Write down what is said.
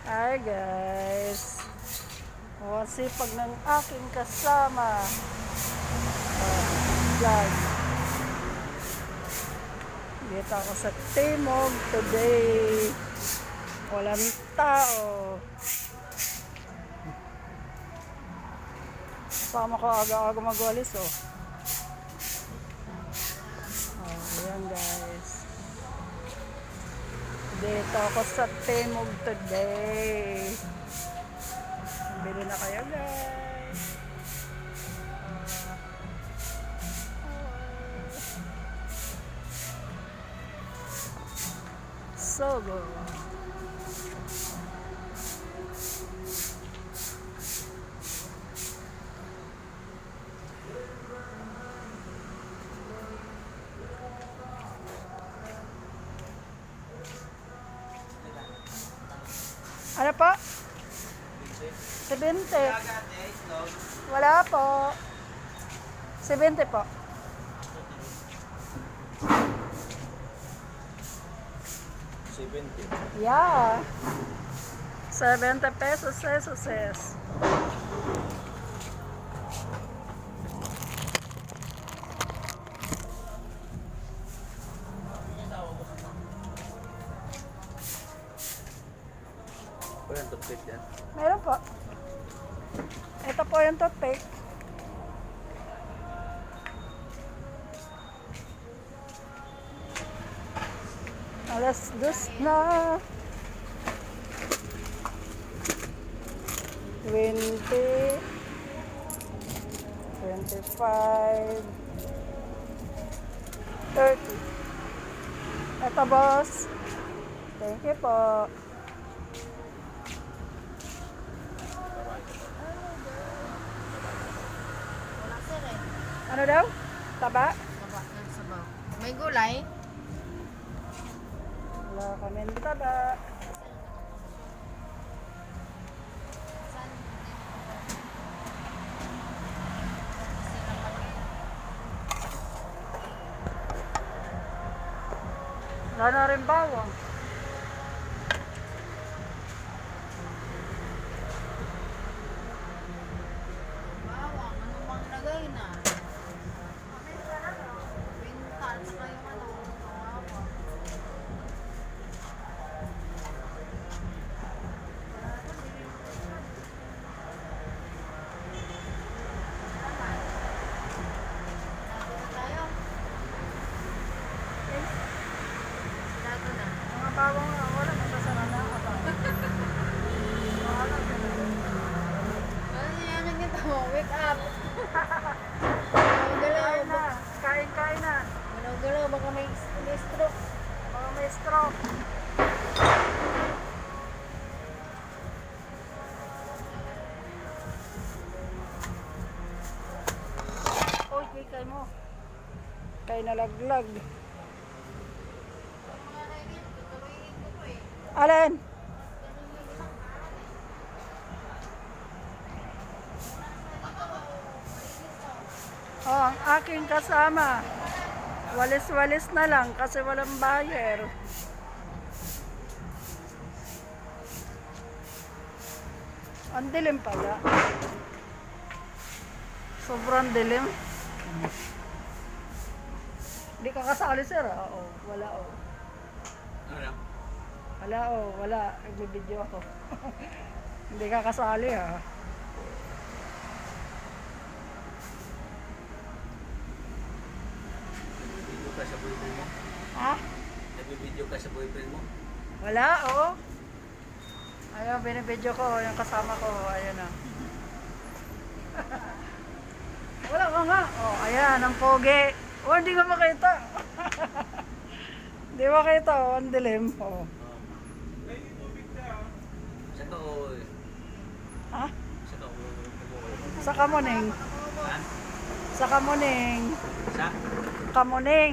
Hi guys. O, sipag ng aking kasama. Vlog. Dito ako sa Timog today. Walang tao. Sama ko aga-aga magwalis oh. Ayan guys. Dito ako sa Timog today. Bili na kayo guys. So good. Ano po? 70. Wala po. 70 po. 70. Yeah. 70 pesos, pesos. Walang toothpick yan. Meron po. Ito po yung toothpick. Alas 2 na. 20. 25. 30. Ito boss. Thank you po. Ano daw? Taba? Taba ng sabaw. May gulay? Wala kami ng taba. Wala na rin bawang. Bawang. Ano bang lagay na? Pintal. Saka yung ano. Bawang. Tayo. Dato na. Mga bawang na wala. Masasara na ako. Ano yan ang ito? Wake up. Galaw-galaw. Kain na. Kain na. Galaw-galaw. Baka may stroke. Baka may stroke. Uy, kay mo. Kay nalaglag. Alin? Oh, ang aking kasama. Walis-walis na lang kasi walang buyer. Ang dilim pala. Sobrang dilim. Hindi ka kasali sir ah. Oo, wala oh. Ano? Wala oh, wala. Nagbibideo ako. Hindi ka kasali ha. Nagbibideo ka sa boyfriend mo? Ha? Nagbibideo ka sa boyfriend mo? Wala oh. Ayun, binibideo ko yung kasama ko. Ayun na. Wala ka nga. Oh, ayan, ang pogi. Oh, hindi ko makita. Hindi makita oh, ang dilim. Oh. Sa ka o... Ha? Sa ka o... Sa Kamuning. Ha? Sa Kamuning. Sa? Kamuning.